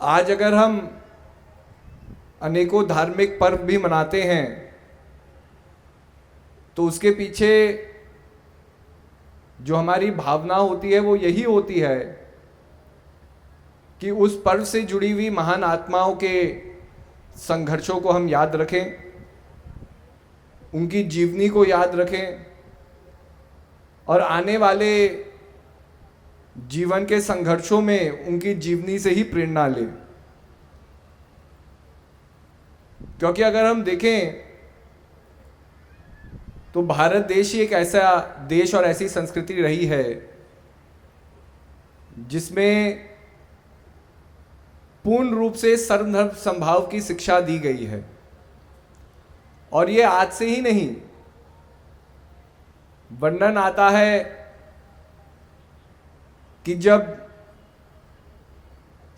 आज अगर हम अनेकों धार्मिक पर्व भी मनाते हैं तो उसके पीछे जो हमारी भावना होती है वो यही होती है कि उस पर्व से जुड़ी हुई महान आत्माओं के संघर्षों को हम याद रखें, उनकी जीवनी को याद रखें और आने वाले जीवन के संघर्षों में उनकी जीवनी से ही प्रेरणा लें। क्योंकि अगर हम देखें तो भारत देश ही एक ऐसा देश और ऐसी संस्कृति रही है जिसमें पूर्ण रूप से सर्वधर्म समभाव की शिक्षा दी गई है। और ये आज से ही नहीं, वर्णन आता है कि जब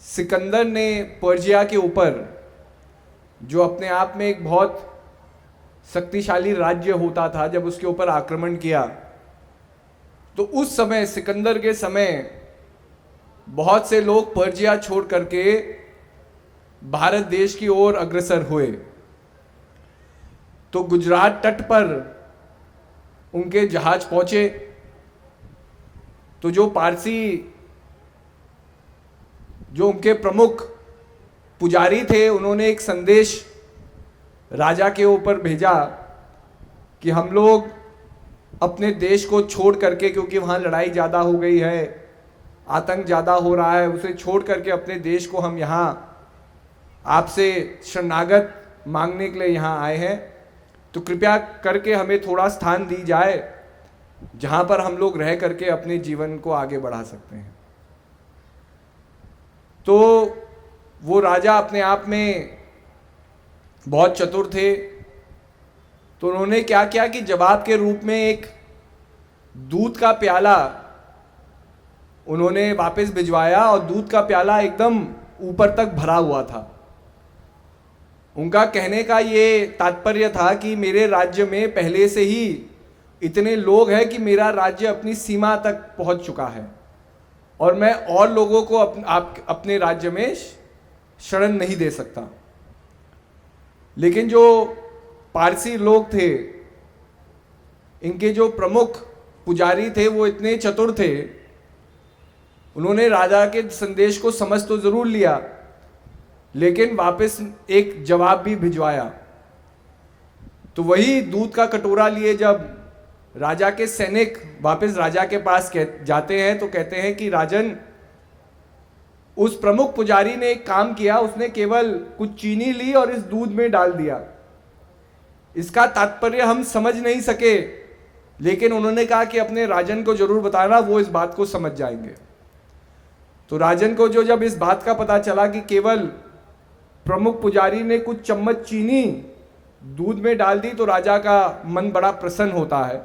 सिकंदर ने पर्शिया के ऊपर, जो अपने आप में एक बहुत शक्तिशाली राज्य होता था, जब उसके ऊपर आक्रमण किया तो उस समय सिकंदर के समय बहुत से लोग पर्शिया छोड़ करके भारत देश की ओर अग्रसर हुए। तो गुजरात तट पर उनके जहाज पहुंचे तो जो पारसी, जो उनके प्रमुख पुजारी थे, उन्होंने एक संदेश राजा के ऊपर भेजा कि हम लोग अपने देश को छोड़ करके, क्योंकि वहाँ लड़ाई ज़्यादा हो गई है, आतंक ज़्यादा हो रहा है, उसे छोड़ करके अपने देश को हम यहाँ आपसे शरणागत मांगने के लिए यहाँ आए हैं, तो कृपया करके हमें थोड़ा स्थान दी जाए जहाँ पर हम लोग रह करके अपने जीवन को आगे बढ़ा सकते हैं। तो वो राजा अपने आप में बहुत चतुर थे, तो उन्होंने क्या किया कि जवाब के रूप में एक दूध का प्याला उन्होंने वापस भिजवाया और दूध का प्याला एकदम ऊपर तक भरा हुआ था। उनका कहने का ये तात्पर्य था कि मेरे राज्य में पहले से ही इतने लोग हैं कि मेरा राज्य अपनी सीमा तक पहुंच चुका है और मैं और लोगों को अपने राज्य में शरण नहीं दे सकता। लेकिन जो पारसी लोग थे, इनके जो प्रमुख पुजारी थे, वो इतने चतुर थे, उन्होंने राजा के संदेश को समझ तो जरूर लिया, लेकिन वापस एक जवाब भी भिजवाया। तो वही दूध का कटोरा लिए जब राजा के सैनिक वापस राजा के पास जाते हैं तो कहते हैं कि राजन, उस प्रमुख पुजारी ने एक काम किया, उसने केवल कुछ चीनी ली और इस दूध में डाल दिया। इसका तात्पर्य हम समझ नहीं सके, लेकिन उन्होंने कहा कि अपने राजन को जरूर बताना, वो इस बात को समझ जाएंगे। तो राजन को जब इस बात का पता चला कि केवल प्रमुख पुजारी ने कुछ चम्मच चीनी दूध में डाल दी, तो राजा का मन बड़ा प्रसन्न होता है,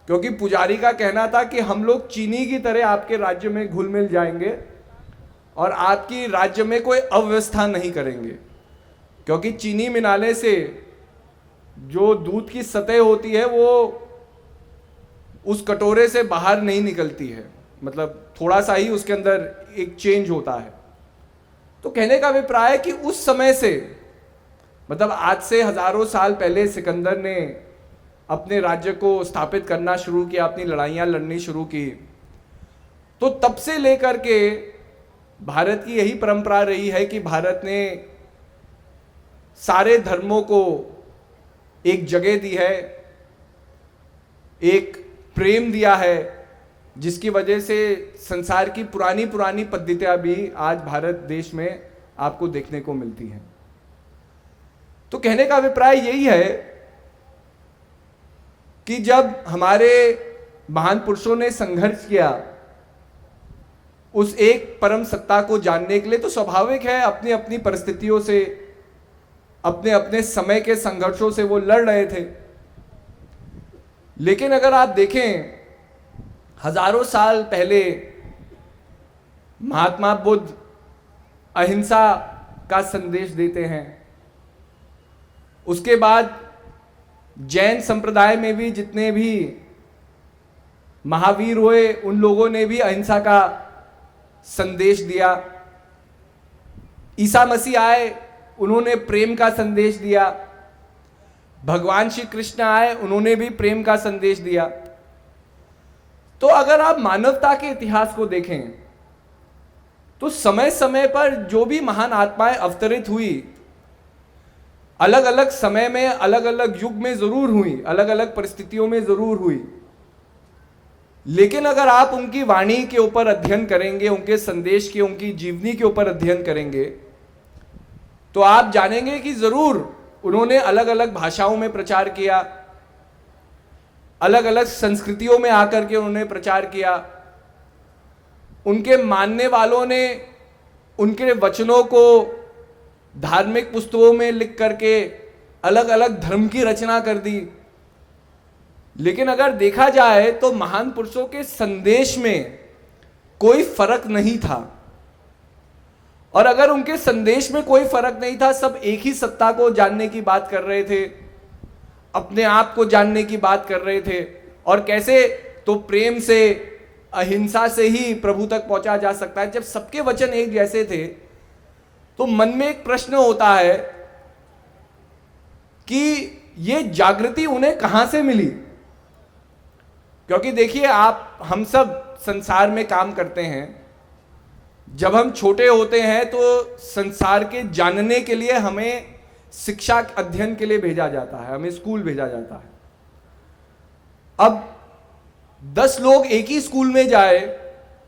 क्योंकि पुजारी का कहना था कि हम लोग चीनी की तरह आपके राज्य में घुल मिल जाएंगे और आपकी राज्य में कोई अव्यवस्था नहीं करेंगे, क्योंकि चीनी मिलाने से जो दूध की सतह होती है वो उस कटोरे से बाहर नहीं निकलती है, मतलब थोड़ा सा ही उसके अंदर एक चेंज होता है। तो कहने का अभिप्राय है कि उस समय से, मतलब आज से हजारों साल पहले सिकंदर ने अपने राज्य को स्थापित करना शुरू किया, अपनी लड़ाइयाँ लड़नी शुरू की, तो तब से लेकर के भारत की यही परंपरा रही है कि भारत ने सारे धर्मों को एक जगह दी है, एक प्रेम दिया है, जिसकी वजह से संसार की पुरानी पुरानी पद्धतियां भी आज भारत देश में आपको देखने को मिलती हैं। तो कहने का अभिप्राय यही है कि जब हमारे महान पुरुषों ने संघर्ष किया उस एक परम सत्ता को जानने के लिए, तो स्वाभाविक है अपनी अपनी परिस्थितियों से, अपने अपने समय के संघर्षों से वो लड़ रहे थे। लेकिन अगर आप देखें, हजारों साल पहले महात्मा बुद्ध अहिंसा का संदेश देते हैं। उसके बाद जैन संप्रदाय में भी जितने भी महावीर हुए, उन लोगों ने भी अहिंसा का संदेश दिया। ईसा मसीह आए, उन्होंने प्रेम का संदेश दिया। भगवान श्री कृष्ण आए, उन्होंने भी प्रेम का संदेश दिया। तो अगर आप मानवता के इतिहास को देखें तो समय समय पर जो भी महान आत्माएं अवतरित हुई, अलग अलग समय में, अलग अलग युग में जरूर हुई, अलग अलग परिस्थितियों में जरूर हुई, लेकिन अगर आप उनकी वाणी के ऊपर अध्ययन करेंगे, उनके संदेश के, उनकी जीवनी के ऊपर अध्ययन करेंगे, तो आप जानेंगे कि जरूर उन्होंने अलग अलग भाषाओं में प्रचार किया, अलग अलग संस्कृतियों में आकर के उन्होंने प्रचार किया। उनके मानने वालों ने उनके वचनों को धार्मिक पुस्तकों में लिख करके अलग अलग धर्म की रचना कर दी। लेकिन अगर देखा जाए तो महान पुरुषों के संदेश में कोई फर्क नहीं था, और अगर उनके संदेश में कोई फर्क नहीं था, सब एक ही सत्ता को जानने की बात कर रहे थे, अपने आप को जानने की बात कर रहे थे, और कैसे तो प्रेम से, अहिंसा से ही प्रभु तक पहुंचा जा सकता है। जब सबके वचन एक जैसे थे तो मन में एक प्रश्न होता है कि ये जागृति उन्हें कहां से मिली। क्योंकि देखिए, हम सब संसार में काम करते हैं। जब हम छोटे होते हैं तो संसार के जानने के लिए हमें शिक्षा अध्ययन के लिए भेजा जाता है, हमें स्कूल भेजा जाता है। अब 10 लोग एक ही स्कूल में जाए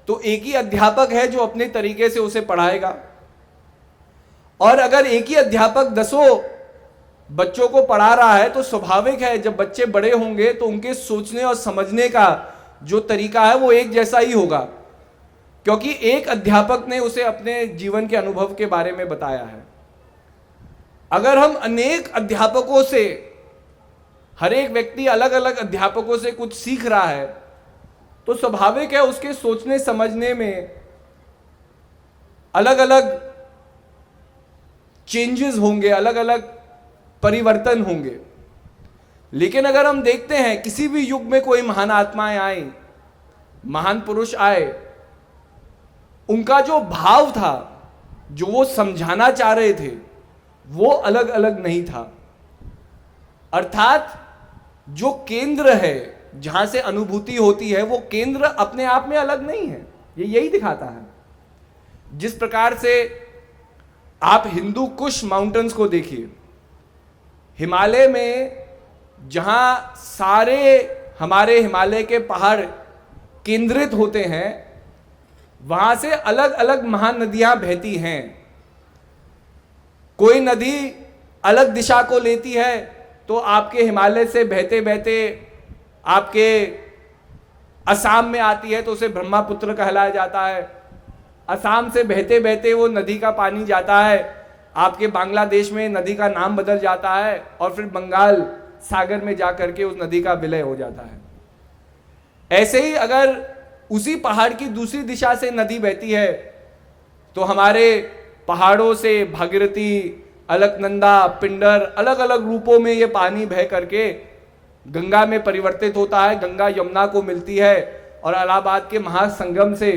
तो एक ही अध्यापक है जो अपने तरीके से उसे पढ़ाएगा, और अगर एक ही अध्यापक 10 बच्चों को पढ़ा रहा है तो स्वाभाविक है जब बच्चे बड़े होंगे तो उनके सोचने और समझने का जो तरीका है वो एक जैसा ही होगा, क्योंकि एक अध्यापक ने उसे अपने जीवन के अनुभव के बारे में बताया है। अगर हम अनेक अध्यापकों से, हर एक व्यक्ति अलग अलग अध्यापकों से कुछ सीख रहा है, तो स्वाभाविक है उसके सोचने समझने में अलग अलग चेंजेस होंगे, अलग अलग परिवर्तन होंगे। लेकिन अगर हम देखते हैं किसी भी युग में कोई महान आत्माएं आई, महान पुरुष आए, उनका जो भाव था, जो वो समझाना चाह रहे थे, वो अलग अलग नहीं था। अर्थात जो केंद्र है, जहां से अनुभूति होती है, वो केंद्र अपने आप में अलग नहीं है। ये यही दिखाता है। जिस प्रकार से आप हिंदू कुश माउंटेन्स को देखिए, हिमालय में जहां सारे हमारे हिमालय के पहाड़ केंद्रित होते हैं, वहां से अलग अलग महान नदियां बहती हैं। कोई नदी अलग दिशा को लेती है तो आपके हिमालय से बहते बहते आपके असम में आती है तो उसे ब्रह्मपुत्र कहलाया जाता है। असम से बहते बहते वो नदी का पानी जाता है, आपके बांग्लादेश में नदी का नाम बदल जाता है और फिर बंगाल सागर में जाकर के उस नदी का विलय हो जाता है। ऐसे ही अगर उसी पहाड़ की दूसरी दिशा से नदी बहती है तो हमारे पहाड़ों से भागीरथी, अलकनंदा, पिंडर, अलग अलग रूपों में ये पानी बह करके गंगा में परिवर्तित होता है, गंगा यमुना को मिलती है, और इलाहाबाद के महासंगम से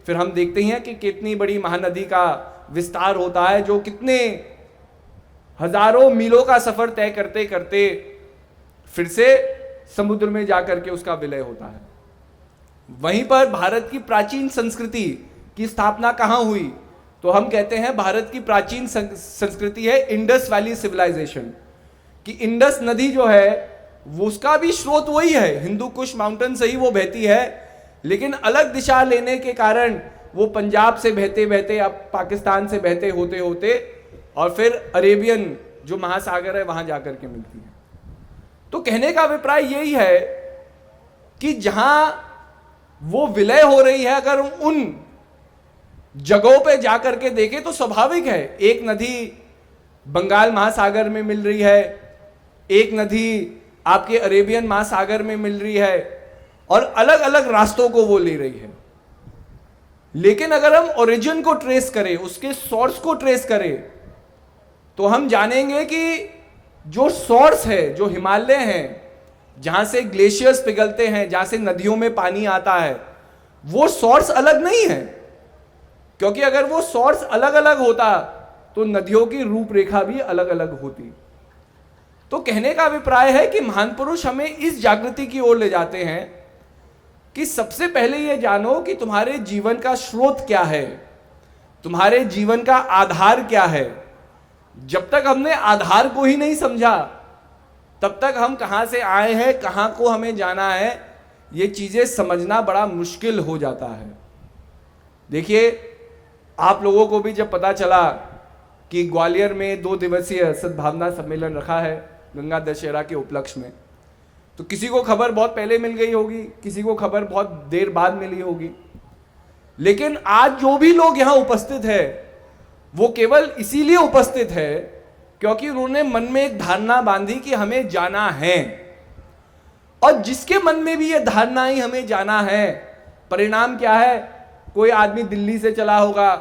फिर हम देखते हैं कि कितनी बड़ी महानदी का विस्तार होता है, जो कितने हजारों मीलों का सफर तय करते करते फिर से समुद्र में जाकर के उसका विलय होता है। वहीं पर भारत की प्राचीन संस्कृति की स्थापना कहां हुई? तो हम कहते हैं भारत की प्राचीन संस्कृति है इंडस वैली सिविलाइजेशन, कि इंडस नदी जो है वो उसका भी स्रोत वही है, हिंदू कुश माउंटेन से ही वो बहती है, लेकिन अलग दिशा लेने के कारण वो पंजाब से बहते बहते अब पाकिस्तान से बहते होते होते और फिर अरेबियन जो महासागर है वहां जाकर के मिलती है। तो कहने का अभिप्राय यही है कि जहां वो विलय हो रही है, अगर उन जगहों पे जाकर के देखें तो स्वाभाविक है, एक नदी बंगाल महासागर में मिल रही है, एक नदी आपके अरेबियन महासागर में मिल रही है, और अलग अलग रास्तों को वो ले रही है। लेकिन अगर हम ओरिजिन को ट्रेस करें, उसके सोर्स को ट्रेस करें, तो हम जानेंगे कि जो सोर्स है, जो हिमालय है, जहां से ग्लेशियर्स पिघलते हैं, जहां से नदियों में पानी आता है, वो सोर्स अलग नहीं है। क्योंकि अगर वो सोर्स अलग अलग होता तो नदियों की रूपरेखा भी अलग अलग होती। तो कहने का अभिप्राय है कि महान पुरुष हमें इस जागृति की ओर ले जाते हैं कि सबसे पहले यह जानो कि तुम्हारे जीवन का स्रोत क्या है, तुम्हारे जीवन का आधार क्या है। जब तक हमने आधार को ही नहीं समझा, तब तक हम कहां से आए हैं, कहां को हमें जाना है, ये चीजें समझना बड़ा मुश्किल हो जाता है। देखिए, आप लोगों को भी जब पता चला कि ग्वालियर में 2 दिवसीय सद्भावना सम्मेलन रखा है गंगा दशहरा के उपलक्ष्य में, तो किसी को खबर बहुत पहले मिल गई होगी, किसी को खबर बहुत देर बाद मिली होगी। लेकिन आज जो भी लोग यहां उपस्थित है वो केवल इसीलिए उपस्थित है क्योंकि उन्होंने मन में एक धारणा बांधी कि हमें जाना है। और जिसके मन में भी यह धारणा ही हमें जाना है, परिणाम क्या है? कोई आदमी दिल्ली से चला होगा,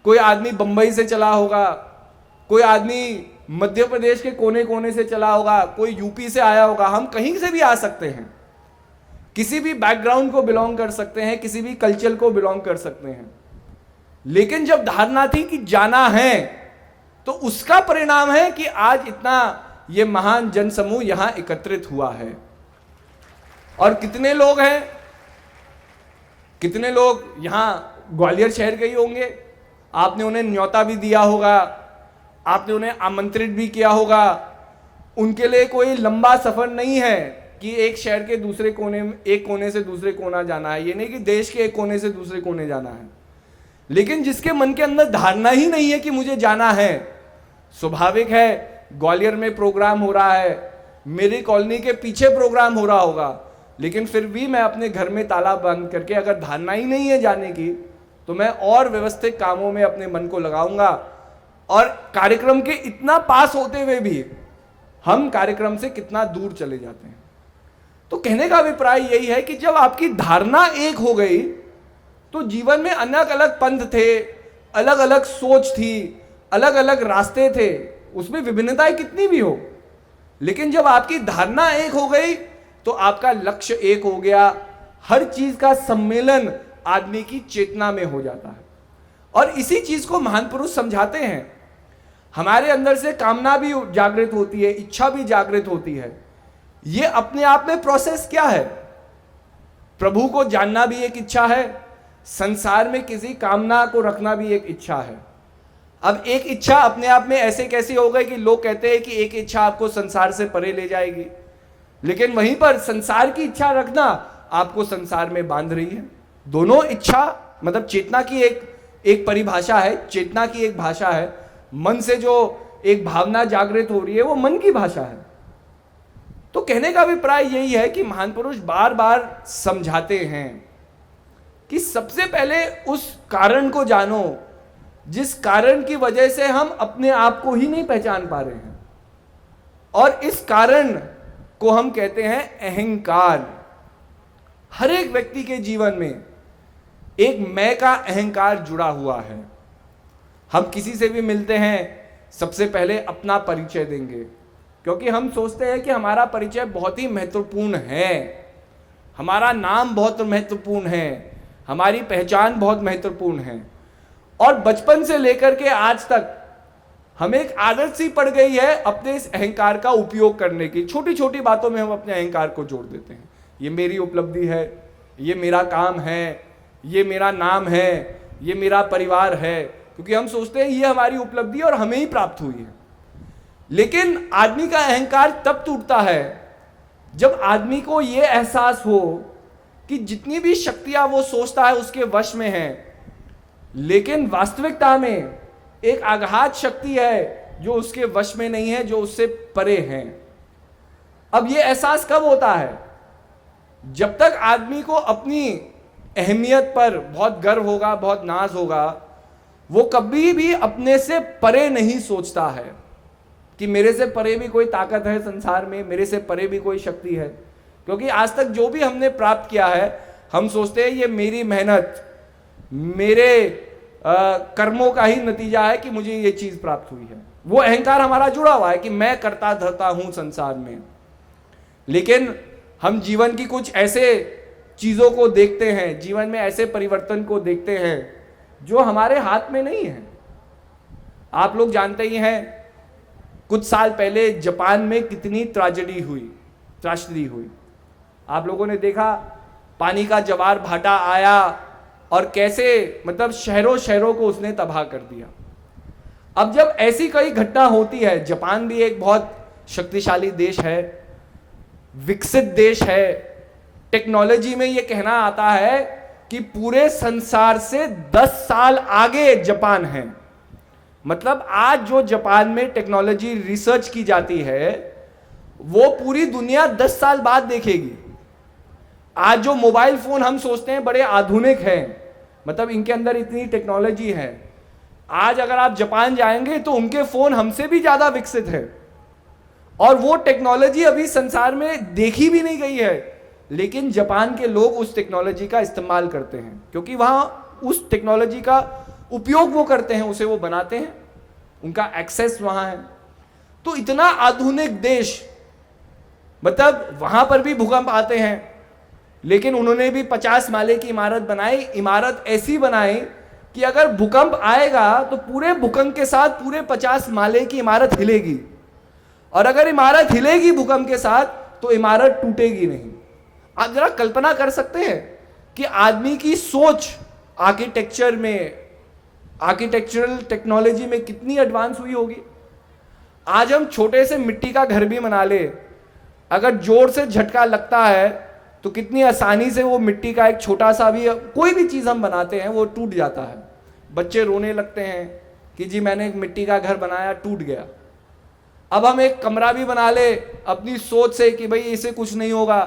कोई आदमी बंबई से चला होगा, कोई आदमी मध्य प्रदेश के कोने कोने से चला होगा, कोई यूपी से आया होगा। हम कहीं से भी आ सकते हैं, किसी भी बैकग्राउंड को बिलोंग कर सकते हैं, किसी भी कल्चर को बिलोंग कर सकते हैं। लेकिन जब धारणा थी कि जाना है, तो उसका परिणाम है कि आज इतना ये महान जनसमूह यहां एकत्रित हुआ है। और कितने लोग हैं, कितने लोग यहां ग्वालियर शहर के ही होंगे। आपने उन्हें न्योता भी दिया होगा, आपने उन्हें आमंत्रित भी किया होगा। उनके लिए कोई लंबा सफर नहीं है कि एक शहर के दूसरे कोने में, एक कोने से दूसरे कोना जाना है। ये नहीं कि देश के एक कोने से दूसरे कोने जाना है। लेकिन जिसके मन के अंदर धारणा ही नहीं है कि मुझे जाना है, स्वाभाविक है ग्वालियर में प्रोग्राम हो रहा है, मेरी कॉलोनी के पीछे प्रोग्राम हो रहा होगा, लेकिन फिर भी मैं अपने घर में ताला बंद करके, अगर धारणा ही नहीं है जाने की, तो मैं और व्यवस्थित कामों में अपने मन को लगाऊंगा। और कार्यक्रम के इतना पास होते हुए भी हम कार्यक्रम से कितना दूर चले जाते हैं। तो कहने का अभिप्राय यही है कि जब आपकी धारणा एक हो गई, तो जीवन में अलग अलग पंथ थे, अलग अलग सोच थी, अलग अलग रास्ते थे, उसमें विभिन्नताएं कितनी भी हो, लेकिन जब आपकी धारणा एक हो गई तो आपका लक्ष्य एक हो गया। हर चीज का सम्मेलन आदमी की चेतना में हो जाता है। और इसी चीज को महान पुरुष समझाते हैं। हमारे अंदर से कामना भी जागृत होती है, इच्छा भी जागृत होती है। ये अपने आप में प्रोसेस क्या है? प्रभु को जानना भी एक इच्छा है, संसार में किसी कामना को रखना भी एक इच्छा है। अब एक इच्छा अपने आप में ऐसे कैसी हो गई कि लोग कहते हैं कि एक इच्छा आपको संसार से परे ले जाएगी, लेकिन वहीं पर संसार की इच्छा रखना आपको संसार में बांध रही है। दोनों इच्छा, मतलब चेतना की एक परिभाषा है, चेतना की एक भाषा है। मन से जो एक भावना जागृत हो रही है वो मन की भाषा है। तो कहने का अभिप्राय यही है कि महान पुरुष बार बार समझाते हैं कि सबसे पहले उस कारण को जानो जिस कारण की वजह से हम अपने आप को ही नहीं पहचान पा रहे हैं। और इस कारण को हम कहते हैं अहंकार। हर एक व्यक्ति के जीवन में एक मैं का अहंकार जुड़ा हुआ है। हम किसी से भी मिलते हैं, सबसे पहले अपना परिचय देंगे, क्योंकि हम सोचते हैं कि हमारा परिचय बहुत ही महत्वपूर्ण है, हमारा नाम बहुत महत्वपूर्ण है, हमारी पहचान बहुत महत्वपूर्ण है। और बचपन से लेकर के आज तक हमें एक आदत सी पड़ गई है अपने इस अहंकार का उपयोग करने की। छोटी छोटी बातों में हम अपने अहंकार को जोड़ देते हैं। ये मेरी उपलब्धि है, ये मेरा काम है, ये मेरा नाम है, ये मेरा परिवार है, क्योंकि हम सोचते हैं ये हमारी उपलब्धि और हमें ही प्राप्त हुई है। लेकिन आदमी का अहंकार तब टूटता है जब आदमी को यह एहसास हो कि जितनी भी शक्तियां वो सोचता है उसके वश में है, लेकिन वास्तविकता में एक अगाध शक्ति है जो उसके वश में नहीं है, जो उससे परे है। अब यह एहसास कब होता है? जब तक आदमी को अपनी अहमियत पर बहुत गर्व होगा, बहुत नाज होगा, वो कभी भी अपने से परे नहीं सोचता है कि मेरे से परे भी कोई ताकत है संसार में, मेरे से परे भी कोई शक्ति है। क्योंकि आज तक जो भी हमने प्राप्त किया है, हम सोचते हैं ये मेरी मेहनत, मेरे कर्मों का ही नतीजा है कि मुझे ये चीज प्राप्त हुई है। वो अहंकार हमारा जुड़ा हुआ है कि मैं करता धरता हूं संसार में। लेकिन हम जीवन की कुछ ऐसे चीजों को देखते हैं, जीवन में ऐसे परिवर्तन को देखते हैं जो हमारे हाथ में नहीं है। आप लोग जानते ही हैं कुछ साल पहले जापान में कितनी त्रासदी हुई। आप लोगों ने देखा पानी का ज्वार भाटा आया और कैसे मतलब शहरों शहरों को उसने तबाह कर दिया। अब जब ऐसी कई घटना होती है, जापान भी एक बहुत शक्तिशाली देश है, विकसित देश है, टेक्नोलॉजी में ये कहना आता है कि पूरे संसार से 10 साल आगे जापान है। मतलब आज जो जापान में टेक्नोलॉजी रिसर्च की जाती है वो पूरी दुनिया 10 साल बाद देखेगी। आज जो मोबाइल फोन हम सोचते हैं बड़े आधुनिक हैं, मतलब इनके अंदर इतनी टेक्नोलॉजी है, आज अगर आप जापान जाएंगे तो उनके फोन हमसे भी ज्यादा विकसित है और वो टेक्नोलॉजी अभी संसार में देखी भी नहीं गई है, लेकिन जापान के लोग उस टेक्नोलॉजी का इस्तेमाल करते हैं क्योंकि वहां उस टेक्नोलॉजी का उपयोग वो करते हैं, उसे वो बनाते हैं, उनका एक्सेस वहां है। तो इतना आधुनिक देश, मतलब वहां पर भी भूकंप आते हैं, लेकिन उन्होंने भी 50 माले की इमारत बनाई। इमारत ऐसी बनाई कि अगर भूकंप आएगा तो पूरे भूकंप के साथ पूरे 50 माले की इमारत हिलेगी, और अगर इमारत हिलेगी भूकंप के साथ तो इमारत टूटेगी नहीं। आप जरा कल्पना कर सकते हैं कि आदमी की सोच आर्किटेक्चर में, आर्किटेक्चरल टेक्नोलॉजी में कितनी एडवांस हुई होगी। आज हम छोटे से मिट्टी का घर भी बना ले, अगर जोर से झटका लगता है तो कितनी आसानी से वो मिट्टी का एक छोटा सा भी कोई भी चीज़ हम बनाते हैं वो टूट जाता है। बच्चे रोने लगते हैं कि जी मैंने एक मिट्टी का घर बनाया, टूट गया। अब हम एक कमरा भी बना ले अपनी सोच से कि भाई इसे कुछ नहीं होगा,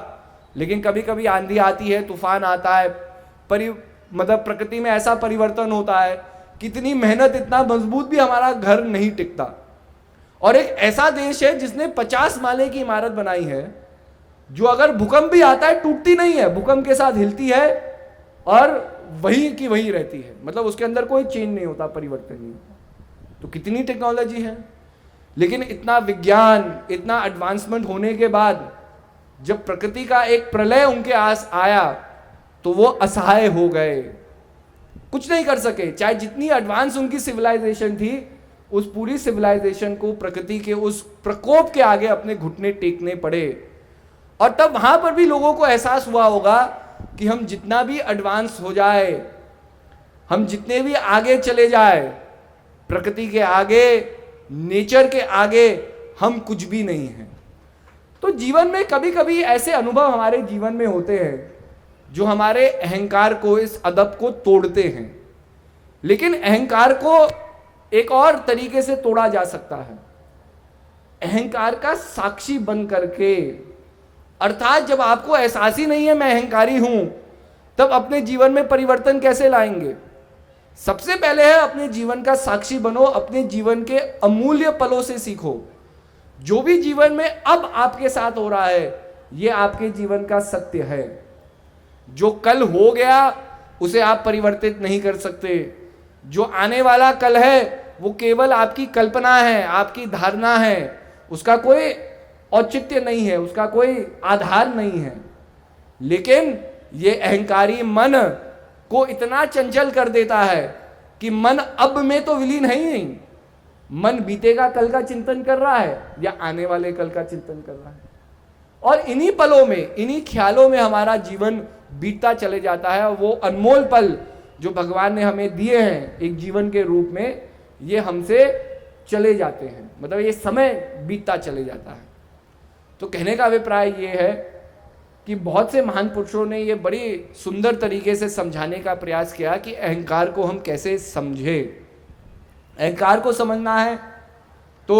लेकिन कभी कभी आंधी आती है, तूफान आता है, मतलब प्रकृति में ऐसा परिवर्तन होता है, कितनी मेहनत इतना मजबूत भी हमारा घर नहीं टिकता। और एक ऐसा देश है जिसने 50 माले की इमारत बनाई है जो अगर भूकंप भी आता है टूटती नहीं है, भूकंप के साथ हिलती है और वही की वही रहती है, मतलब उसके अंदर कोई चेंज नहीं होता, परिवर्तन नहीं होता। तो कितनी टेक्नोलॉजी है, लेकिन इतना विज्ञान, इतना एडवांसमेंट होने के बाद जब प्रकृति का एक प्रलय उनके आस आया तो वो असहाय हो गए, कुछ नहीं कर सके। चाहे जितनी एडवांस उनकी सिविलाइजेशन थी, उस पूरी सिविलाइजेशन को प्रकृति के उस प्रकोप के आगे अपने घुटने टेकने पड़े। और तब वहां पर भी लोगों को एहसास हुआ होगा कि हम जितना भी एडवांस हो जाए, हम जितने भी आगे चले जाए, प्रकृति के आगे, नेचर के आगे हम कुछ भी नहीं हैं। तो जीवन में कभी कभी ऐसे अनुभव हमारे जीवन में होते हैं जो हमारे अहंकार को, इस अदब को तोड़ते हैं। लेकिन अहंकार को एक और तरीके से तोड़ा जा सकता है, अहंकार का साक्षी बन करके। अर्थात जब आपको एहसास ही नहीं है मैं अहंकारी हूं, तब अपने जीवन में परिवर्तन कैसे लाएंगे? सबसे पहले है अपने जीवन का साक्षी बनो, अपने जीवन के अमूल्य पलों से सीखो। जो भी जीवन में अब आपके साथ हो रहा है ये आपके जीवन का सत्य है। जो कल हो गया उसे आप परिवर्तित नहीं कर सकते। जो आने वाला कल है वो केवल आपकी कल्पना है, आपकी धारणा है, उसका कोई औचित्य नहीं है, उसका कोई आधार नहीं है। लेकिन ये अहंकारी मन को इतना चंचल कर देता है कि मन अब में तो विलीन है ही नहीं, मन बीतेगा कल का चिंतन कर रहा है या आने वाले कल का चिंतन कर रहा है। और इन्हीं पलों में, इन्हीं ख्यालों में हमारा जीवन बीतता चले जाता है। वो अनमोल पल जो भगवान ने हमें दिए हैं एक जीवन के रूप में, ये हमसे चले जाते हैं, मतलब ये समय बीतता चले जाता है। तो कहने का अभिप्राय ये है कि बहुत से महान पुरुषों ने ये बड़ी सुंदर तरीके से समझाने का प्रयास किया कि अहंकार को हम कैसे समझे। अहंकार को समझना है तो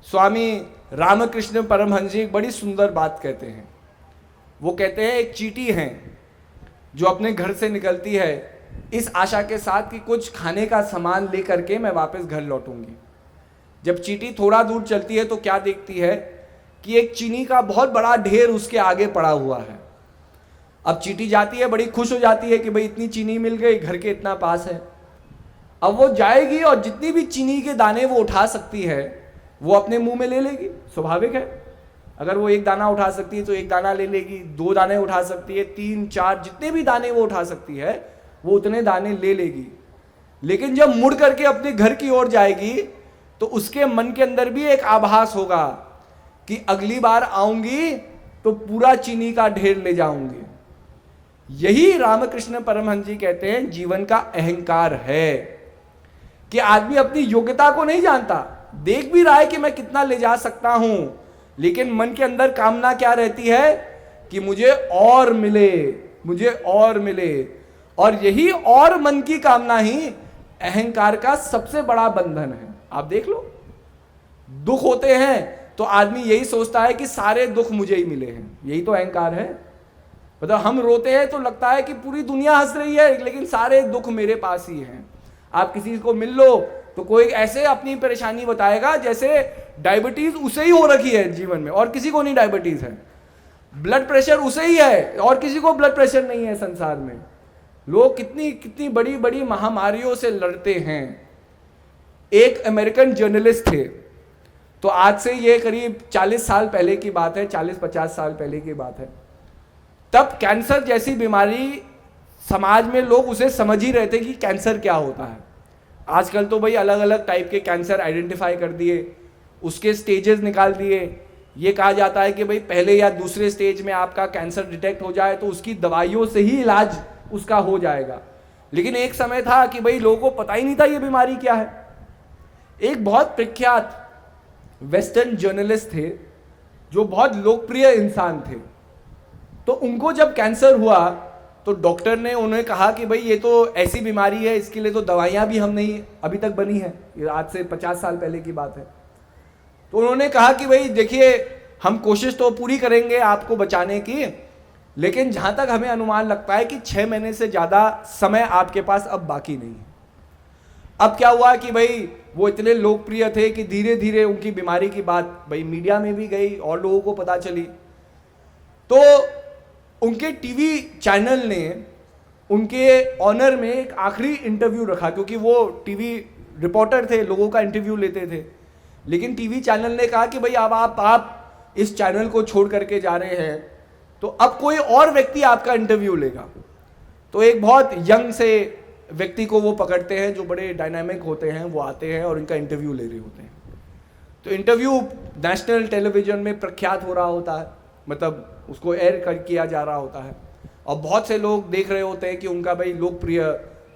स्वामी रामकृष्ण परमहंस जी एक बड़ी सुंदर बात कहते हैं। वो कहते हैं एक चींटी है जो अपने घर से निकलती है इस आशा के साथ कि कुछ खाने का सामान ले करके मैं वापस घर लौटूंगी। जब चींटी थोड़ा दूर चलती है तो क्या देखती है कि एक चीनी का बहुत बड़ा ढेर उसके आगे पड़ा हुआ है। अब चींटी जाती है, बड़ी खुश हो जाती है कि भाई इतनी चीनी मिल गई, घर के इतना पास है। अब वो जाएगी और जितनी भी चीनी के दाने वो उठा सकती है वो अपने मुंह में ले लेगी, स्वाभाविक है। अगर वो एक दाना उठा सकती है तो एक दाना ले लेगी, 2 दाने उठा सकती है, 3, 4, जितने भी दाने वो उठा सकती है वो उतने दाने ले लेगी। लेकिन जब मुड़ करके अपने घर की ओर जाएगी तो उसके मन के अंदर भी एक आभास होगा कि अगली बार आऊंगी तो पूरा चीनी का ढेर ले जाऊंगी। यही रामकृष्ण परमहंस जी कहते हैं जीवन का अहंकार है, कि आदमी अपनी योग्यता को नहीं जानता, देख भी रहा है कि मैं कितना ले जा सकता हूं, लेकिन मन के अंदर कामना क्या रहती है कि मुझे और मिले, मुझे और मिले। और यही और मन की कामना ही अहंकार का सबसे बड़ा बंधन है। आप देख लो, दुख होते हैं तो आदमी यही सोचता है कि सारे दुख मुझे ही मिले हैं, यही तो अहंकार है। मतलब हम रोते हैं तो लगता है कि पूरी दुनिया हंस रही है, लेकिन सारे दुख मेरे पास ही हैं। आप किसी को मिल लो तो कोई ऐसे अपनी परेशानी बताएगा जैसे डायबिटीज उसे ही हो रखी है जीवन में और किसी को नहीं डायबिटीज है, ब्लड प्रेशर उसे ही है और किसी को ब्लड प्रेशर नहीं है। संसार में लोग कितनी कितनी बड़ी बड़ी महामारियों से लड़ते हैं। एक अमेरिकन जर्नलिस्ट थे, तो आज से ये करीब 40 साल पहले की बात है, 40-50 साल पहले की बात है। तब कैंसर जैसी बीमारी समाज में लोग उसे समझ ही रहे थे कि कैंसर क्या होता है। आजकल तो भाई अलग अलग टाइप के कैंसर आइडेंटिफाई कर दिए, उसके स्टेजेस निकाल दिए। ये कहा जाता है कि भाई पहले या दूसरे स्टेज में आपका कैंसर डिटेक्ट हो जाए तो उसकी दवाइयों से ही इलाज उसका हो जाएगा। लेकिन एक समय था कि भाई लोगों को पता ही नहीं था ये बीमारी क्या है। एक बहुत प्रख्यात वेस्टर्न जर्नलिस्ट थे जो बहुत लोकप्रिय इंसान थे, तो उनको जब कैंसर हुआ तो डॉक्टर ने उन्हें कहा कि भाई ये तो ऐसी बीमारी है, इसके लिए तो दवाइयाँ भी हम नहीं अभी तक बनी है, ये आज से 50 साल पहले की बात है। तो उन्होंने कहा कि भाई देखिए हम कोशिश तो पूरी करेंगे आपको बचाने की, लेकिन जहाँ तक हमें अनुमान लगता है कि 6 महीने से ज़्यादा समय आपके पास अब बाकी नहीं है। अब क्या हुआ कि भाई वो इतने लोकप्रिय थे कि धीरे धीरे उनकी बीमारी की बात भाई मीडिया में भी गई और लोगों को पता चली। तो उनके टीवी चैनल ने उनके ऑनर में एक आखिरी इंटरव्यू रखा, क्योंकि वो टीवी रिपोर्टर थे, लोगों का इंटरव्यू लेते थे। लेकिन टीवी चैनल ने कहा कि भाई अब आप इस चैनल को छोड़ करके जा रहे हैं तो अब कोई और व्यक्ति आपका इंटरव्यू लेगा। तो एक बहुत यंग से व्यक्ति को वो पकड़ते हैं जो बड़े डायनामिक होते हैं, वो आते हैं और इनका इंटरव्यू ले रहे होते हैं। तो इंटरव्यू नेशनल टेलीविजन में प्रख्यात हो रहा होता है, मतलब उसको एयर किया जा रहा होता है और बहुत से लोग देख रहे होते हैं कि उनका भाई लोकप्रिय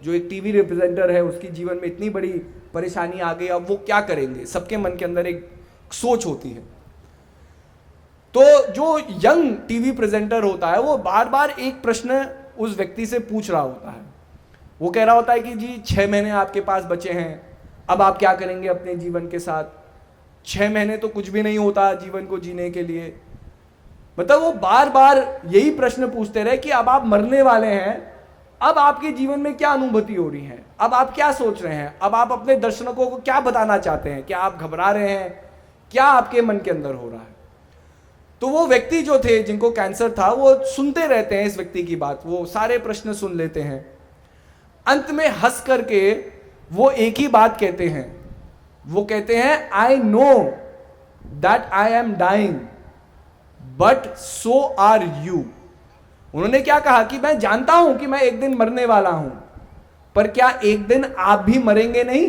जो एक टीवी रिप्रेजेंटर है उसकी जीवन में इतनी बड़ी परेशानी आ गई, अब वो क्या करेंगे। सबके मन के अंदर एक सोच होती है। तो जो यंग टीवी प्रेजेंटर होता है वो बार बार एक प्रश्न उस व्यक्ति से पूछ रहा होता है। वो कह रहा होता है कि जी 6 महीने आपके पास बचे हैं, अब आप क्या करेंगे अपने जीवन के साथ। 6 महीने तो कुछ भी नहीं होता जीवन को जीने के लिए। मतलब वो बार बार यही प्रश्न पूछते रहे कि अब आप मरने वाले हैं, अब आपके जीवन में क्या अनुभूति हो रही है, अब आप क्या सोच रहे हैं, अब आप अपने दर्शकों को क्या बताना चाहते हैं, क्या आप घबरा रहे हैं, क्या आपके मन के अंदर हो रहा है। तो वो व्यक्ति जो थे जिनको कैंसर था वो सुनते रहते हैं इस व्यक्ति की बात, वो सारे प्रश्न सुन लेते हैं। अंत में हंस करके वो एक ही बात कहते हैं, वो कहते हैं I know that I am dying but so are you. उन्होंने क्या कहा कि मैं जानता हूं कि मैं एक दिन मरने वाला हूं, पर क्या एक दिन आप भी मरेंगे नहीं।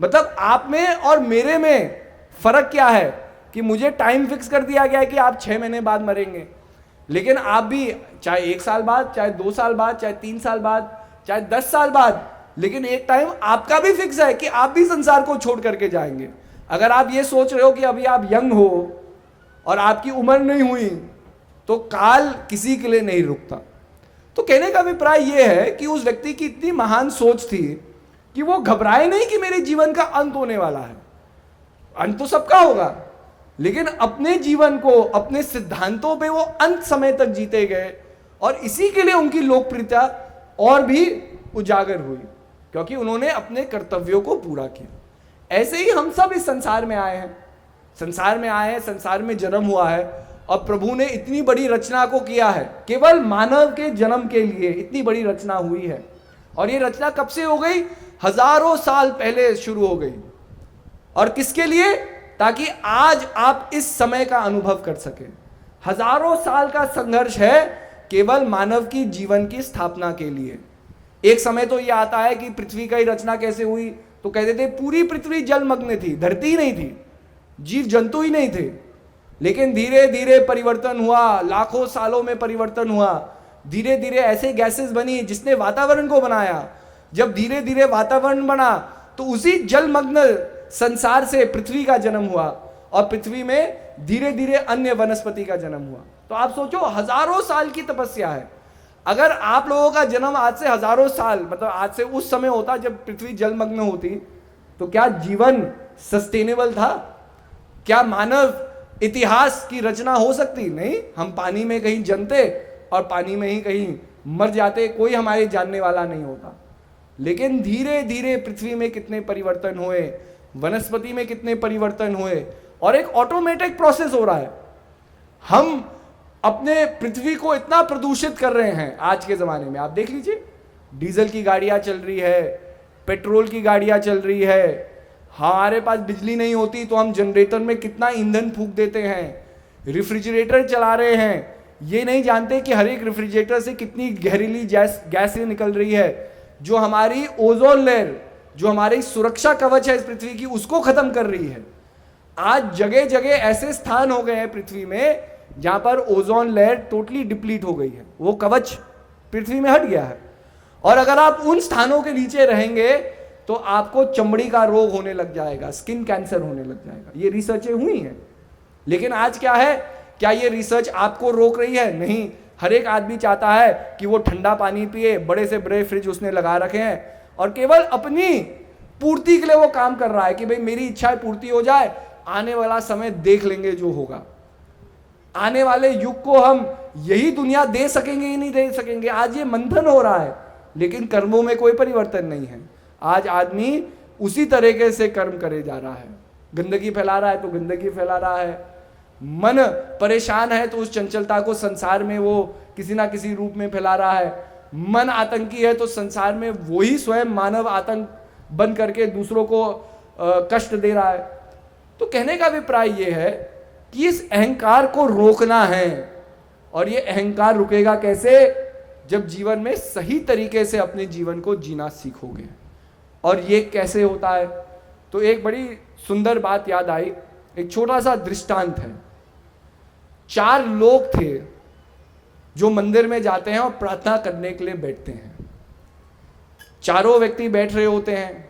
मतलब आप में और मेरे में फर्क क्या है कि मुझे टाइम फिक्स कर दिया गया है कि आप 6 महीने बाद मरेंगे, लेकिन आप भी चाहे 1 साल बाद, चाहे 2 साल बाद, चाहे 3 साल बाद, चाहे 10 साल बाद, लेकिन एक टाइम आपका भी फिक्स है कि आप भी संसार को छोड़ करके जाएंगे। अगर आप ये सोच रहे हो कि अभी आप यंग हो और आपकी उम्र नहीं हुई तो काल किसी के लिए नहीं रुकता। तो कहने का अभिप्राय यह है कि उस व्यक्ति की इतनी महान सोच थी कि वो घबराए नहीं कि मेरे जीवन का अंत होने वाला है। अंत तो सबका होगा, लेकिन अपने जीवन को, अपने सिद्धांतों पे वो अंत समय तक जीते गए और इसी के लिए उनकी लोकप्रियता और भी उजागर हुई, क्योंकि उन्होंने अपने कर्तव्यों को पूरा किया। ऐसे ही हम सब इस संसार में आए हैं, संसार में जन्म हुआ है और प्रभु ने इतनी बड़ी रचना को किया है, केवल मानव के जन्म के लिए इतनी बड़ी रचना हुई है। और ये रचना कब से हो गई? हजारों साल पहले शुरू हो गई। और किसके लिए? ताकि आज आप इस समय का अनुभव कर सके। हजारों साल का संघर्ष है केवल मानव की जीवन की स्थापना के लिए। एक समय तो ये आता है कि पृथ्वी की रचना कैसे हुई, तो कहते थे पूरी पृथ्वी जलमग्न थी, धरती ही नहीं थी, जीव जंतु ही नहीं थे। लेकिन धीरे धीरे परिवर्तन हुआ, लाखों सालों में परिवर्तन हुआ, धीरे धीरे ऐसे गैसेस बनी जिसने वातावरण को बनाया। जब धीरे धीरे वातावरण बना तो उसी जलमग्न संसार से पृथ्वी का जन्म हुआ, और पृथ्वी में धीरे धीरे अन्य वनस्पति का जन्म हुआ। तो आप सोचो, हजारों साल की तपस्या है। अगर आप लोगों का जन्म आज से हजारों साल, मतलब आज से उस समय होता जब पृथ्वी जलमग्न होती, तो क्या जीवन सस्टेनेबल था? क्या मानव इतिहास की रचना हो सकती? नहीं। हम पानी में कहीं जन्मते और पानी में ही कहीं मर जाते, कोई हमारे जानने वाला नहीं होता। लेकिन धीरे धीरे पृथ्वी में कितने परिवर्तन हुए, वनस्पति में कितने परिवर्तन हुए, और एक ऑटोमेटिक प्रोसेस हो रहा है। हम अपने पृथ्वी को इतना प्रदूषित कर रहे हैं आज के ज़माने में। आप देख लीजिए, डीजल की गाड़ियाँ चल रही है, पेट्रोल की गाड़ियाँ चल रही है, हमारे पास बिजली नहीं होती तो हम जनरेटर में कितना ईंधन फूंक देते हैं, रेफ्रिजरेटर चला रहे हैं, ये नहीं जानते कि हर एक रेफ्रिजरेटर से कितनी जहरीली गैसें निकल रही है, जो हमारी ओजोन लेयर, जो हमारी सुरक्षा कवच है इस पृथ्वी की, उसको खत्म कर रही है। आज जगह जगह ऐसे स्थान हो गए हैं पृथ्वी में जहां पर ओजोन लेयर टोटली डिप्लीट हो गई है, वो कवच पृथ्वी में हट गया है। और अगर आप उन स्थानों के नीचे रहेंगे तो आपको चमड़ी का रोग होने लग जाएगा, स्किन कैंसर होने लग जाएगा। ये रिसर्चें हुई हैं। लेकिन आज क्या है, क्या ये रिसर्च आपको रोक रही है? नहीं। हर एक आदमी चाहता है कि वो ठंडा पानी पिए, बड़े से बड़े फ्रिज उसने लगा रखे हैं, और केवल अपनी पूर्ति के लिए वो काम कर रहा है कि भाई मेरी इच्छाएं पूर्ति हो जाए, आने वाला समय देख लेंगे जो होगा। आने वाले युग को हम यही दुनिया दे सकेंगे ही नहीं दे सकेंगे। आज ये मंथन हो रहा है, लेकिन कर्मों में कोई परिवर्तन नहीं है। आज आदमी उसी तरीके से कर्म करे जा रहा है। गंदगी फैला रहा है तो गंदगी फैला रहा है, मन परेशान है तो उस चंचलता को संसार में वो किसी ना किसी रूप में फैला रहा है। मन आतंकी है तो संसार में वही स्वयं मानव आतंक बन करके दूसरों को कष्ट दे रहा है। तो कहने का अभिप्राय ये है कि इस अहंकार को रोकना है, और ये अहंकार रुकेगा कैसे? जब जीवन में सही तरीके से अपने जीवन को जीना सीखोगे। और ये कैसे होता है? तो एक बड़ी सुंदर बात याद आई, एक छोटा सा दृष्टांत है। 4 लोग थे जो मंदिर में जाते हैं और प्रार्थना करने के लिए बैठते हैं। चारों व्यक्ति बैठ रहे होते हैं।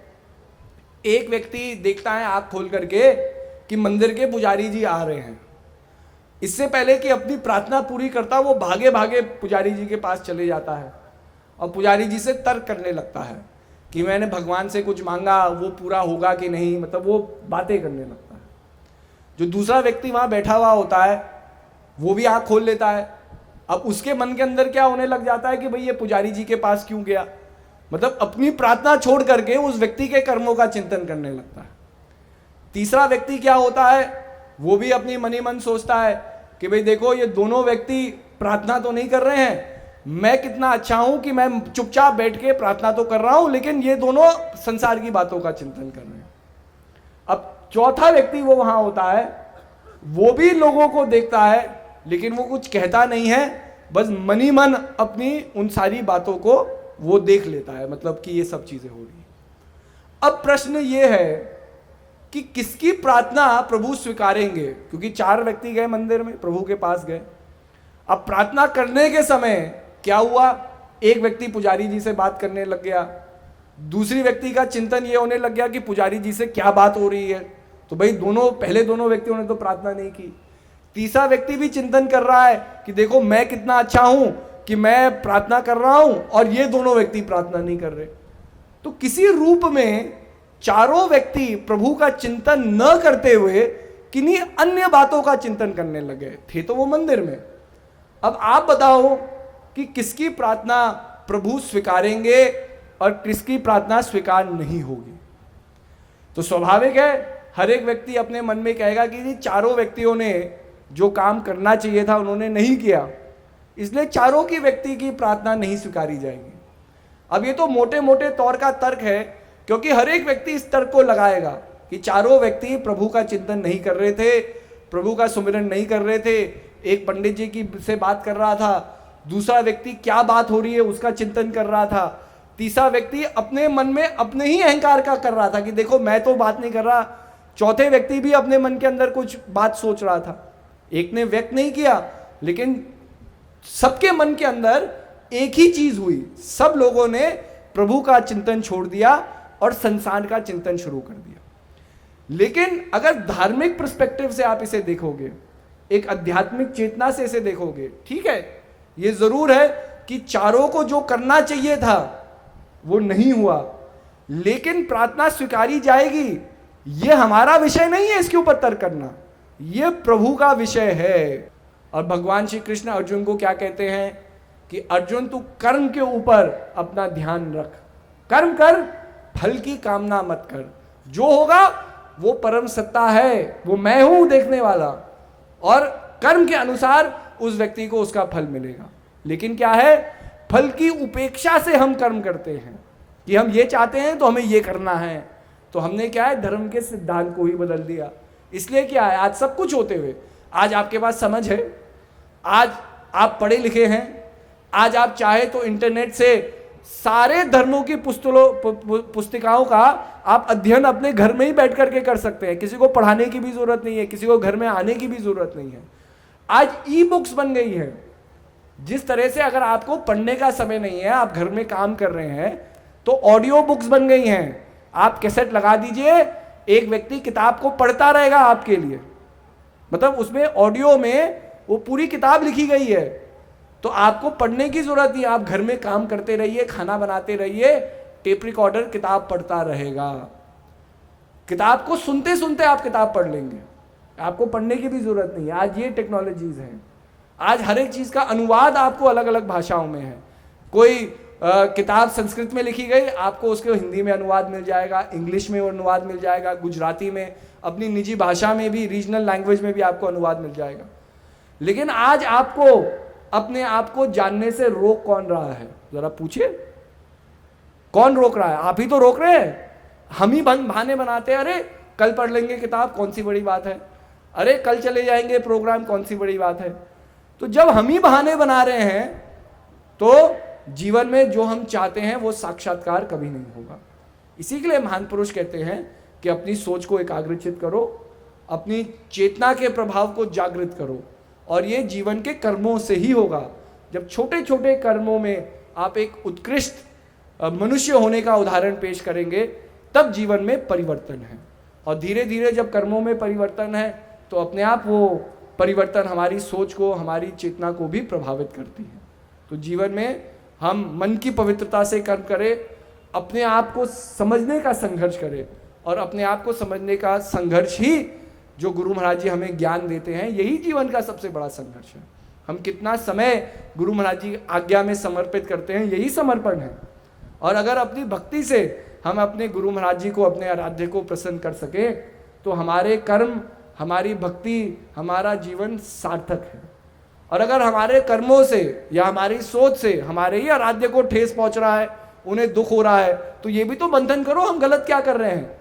एक व्यक्ति देखता है आंख खोल करके कि मंदिर के पुजारी जी आ रहे हैं। इससे पहले कि अपनी प्रार्थना पूरी करता, वो भागे भागे पुजारी जी के पास चले जाता है और पुजारी जी से तर्क करने लगता है कि मैंने भगवान से कुछ मांगा, वो पूरा होगा कि नहीं, मतलब वो बातें करने लगता है। जो दूसरा व्यक्ति वहाँ बैठा हुआ होता है वो भी आँख खोल लेता है। अब उसके मन के अंदर क्या होने लग जाता है कि भाई ये पुजारी जी के पास क्यों गया, मतलब अपनी प्रार्थना छोड़ करके उस व्यक्ति के कर्मों का चिंतन करने लगता है। तीसरा व्यक्ति क्या होता है, वो भी अपनी मन ही मन सोचता है कि भाई देखो ये दोनों व्यक्ति प्रार्थना तो नहीं कर रहे हैं, मैं कितना अच्छा हूं कि मैं चुपचाप बैठ के प्रार्थना तो कर रहा हूं, लेकिन ये दोनों संसार की बातों का चिंतन कर रहे हैं। अब चौथा व्यक्ति वो वहां होता है, वो भी लोगों को देखता है लेकिन वो कुछ कहता नहीं है, बस मन ही मन अपनी उन सारी बातों को वो देख लेता है, मतलब कि ये सब चीजें हो रही हैं। अब प्रश्न ये है कि किसकी प्रार्थना प्रभु स्वीकारेंगे, क्योंकि 4 व्यक्ति गए मंदिर में, प्रभु के पास गए। अब प्रार्थना करने के समय क्या हुआ, एक व्यक्ति पुजारी जी से बात करने लग गया, दूसरी व्यक्ति का चिंतन ये होने लग गया कि पुजारी जी से क्या बात हो रही है, तो भाई पहले दोनों व्यक्तियों ने तो प्रार्थना नहीं की। तीसरा व्यक्ति भी चिंतन कर रहा है कि देखो मैं कितना अच्छा हूं कि मैं प्रार्थना कर रहा हूं और ये दोनों व्यक्ति प्रार्थना नहीं कर रहे। तो किसी रूप में चारों व्यक्ति प्रभु का चिंतन न करते हुए किन्हीं अन्य बातों का चिंतन करने लगे थे, तो वो मंदिर में। अब आप बताओ कि किसकी प्रार्थना प्रभु स्वीकारेंगे और किसकी प्रार्थना स्वीकार नहीं होगी। तो स्वाभाविक है हर एक व्यक्ति अपने मन में कहेगा कि चारों व्यक्तियों ने जो काम करना चाहिए था उन्होंने नहीं किया, इसलिए चारों की व्यक्ति की प्रार्थना नहीं स्वीकारी जाएगी। अब ये तो मोटे मोटे तौर का तर्क है, क्योंकि हर एक व्यक्ति इस तर्क को लगाएगा कि चारों व्यक्ति प्रभु का चिंतन नहीं कर रहे थे, प्रभु का सुमिरन नहीं कर रहे थे। एक पंडित जी की से बात कर रहा था, दूसरा व्यक्ति क्या बात हो रही है उसका चिंतन कर रहा था, तीसरा व्यक्ति अपने मन में अपने ही अहंकार का कर रहा था कि देखो मैं तो बात नहीं कर रहा, चौथे व्यक्ति भी अपने मन के अंदर कुछ बात सोच रहा था। एक ने व्यक्त नहीं किया, लेकिन सबके मन के अंदर एक ही चीज हुई, सब लोगों ने प्रभु का चिंतन छोड़ दिया और संसार का चिंतन शुरू कर दिया। लेकिन अगर धार्मिक पर्सपेक्टिव से आप इसे देखोगे, एक आध्यात्मिक चेतना से इसे देखोगे, ठीक है, ये जरूर है कि चारों को जो करना चाहिए था वो नहीं हुआ, लेकिन प्रार्थना स्वीकारी जाएगी, ये हमारा विषय नहीं है इसके ऊपर तर्क करना, ये प्रभु का विषय है। और भगवान श्री कृष्ण अर्जुन को क्या कहते हैं कि अर्जुन तू कर्म के ऊपर अपना ध्यान रख, कर्म कर, फल की कामना मत कर, जो होगा वो परम सत्ता है, वो मैं हूं देखने वाला, और कर्म के अनुसार उस व्यक्ति को उसका फल मिलेगा। लेकिन क्या है, फल की उपेक्षा से हम कर्म करते हैं कि हम ये चाहते हैं तो हमें ये करना है, तो हमने क्या है, धर्म के सिद्धांत को ही बदल दिया। इसलिए क्या है, आज सब कुछ होते हुए, आज आपके पास समझ है, आज आप पढ़े लिखे हैं, आज आप चाहे तो इंटरनेट से सारे धर्मों की पुस्तिकाओं का आप अध्ययन अपने घर में ही बैठ करके कर सकते हैं, किसी को पढ़ाने की भी जरूरत नहीं है, किसी को घर में आने की भी जरूरत नहीं है। आज ई बुक्स बन गई है, जिस तरह से अगर आपको पढ़ने का समय नहीं है, आप घर में काम कर रहे हैं, तो ऑडियो बुक्स बन गई हैं। आप कैसेट लगा दीजिए, एक व्यक्ति किताब को पढ़ता रहेगा आपके लिए, मतलब उसमें ऑडियो में वो पूरी किताब लिखी गई है, तो आपको पढ़ने की जरूरत नहीं, आप घर में काम करते रहिए, खाना बनाते रहिए, टेप रिकॉर्डर किताब पढ़ता रहेगा, किताब को सुनते सुनते आप किताब पढ़ लेंगे, आपको पढ़ने की भी जरूरत नहीं है। आज ये टेक्नोलॉजीज हैं, आज हर एक चीज का अनुवाद आपको अलग अलग भाषाओं में है। कोई किताब संस्कृत में लिखी गई, आपको उसके हिंदी में अनुवाद मिल जाएगा, इंग्लिश में अनुवाद मिल जाएगा, गुजराती में, अपनी निजी भाषा में भी, रीजनल लैंग्वेज में भी आपको अनुवाद मिल जाएगा। लेकिन आज आपको अपने आप को जानने से रोक कौन रहा है, जरा पूछिए, कौन रोक रहा है? आप ही तो रोक रहे हैं। हम ही बहाने बनाते हैं, अरे कल पढ़ लेंगे किताब, कौन सी बड़ी बात है, अरे कल चले जाएंगे प्रोग्राम, कौन सी बड़ी बात है। तो जब हम ही बहाने बना रहे हैं तो जीवन में जो हम चाहते हैं वो साक्षात्कार कभी नहीं होगा। इसी के लिए महान पुरुष कहते हैं कि अपनी सोच को एकाग्रचित करो, अपनी चेतना के प्रभाव को जागृत करो, और ये जीवन के कर्मों से ही होगा। जब छोटे छोटे कर्मों में आप एक उत्कृष्ट मनुष्य होने का उदाहरण पेश करेंगे, तब जीवन में परिवर्तन है। और धीरे धीरे जब कर्मों में परिवर्तन है तो अपने आप वो परिवर्तन हमारी सोच को, हमारी चेतना को भी प्रभावित करती है। तो जीवन में हम मन की पवित्रता से कर्म करें, अपने आप को समझने का संघर्ष करें, और अपने आप को समझने का संघर्ष ही जो गुरु महाराज जी हमें ज्ञान देते हैं, यही जीवन का सबसे बड़ा संघर्ष है। हम कितना समय गुरु महाराज जी आज्ञा में समर्पित करते हैं, यही समर्पण है। और अगर अपनी भक्ति से हम अपने गुरु महाराज जी को, अपने आराध्य को प्रसन्न कर सके, तो हमारे कर्म, हमारी भक्ति, हमारा जीवन सार्थक है। और अगर हमारे कर्मों से या हमारी सोच से हमारे ही आराध्य को ठेस पहुंच रहा है, उन्हें दुख हो रहा है, तो ये भी तो मंथन करो हम गलत क्या कर रहे हैं।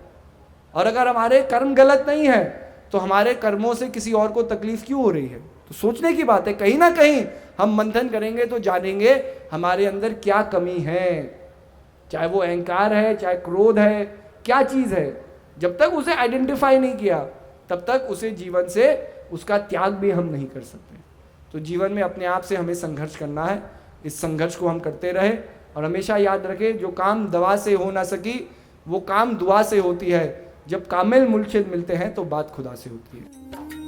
और अगर हमारे कर्म गलत नहीं है तो हमारे कर्मों से किसी और को तकलीफ क्यों हो रही है। तो सोचने की बात है, कहीं ना कहीं हम मंथन करेंगे तो जानेंगे हमारे अंदर क्या कमी है, चाहे वो अहंकार है, चाहे क्रोध है, क्या चीज है। जब तक उसे आइडेंटिफाई नहीं किया तब तक उसे जीवन से उसका त्याग भी हम नहीं कर सकते। तो जीवन में अपने आप से हमें संघर्ष करना है, इस संघर्ष को हम करते रहे। और हमेशा याद रखें, जो काम दवा से हो ना सकी वो काम दुआ से होती है। जब कामिल मुर्शिद मिलते हैं तो बात खुदा से होती है।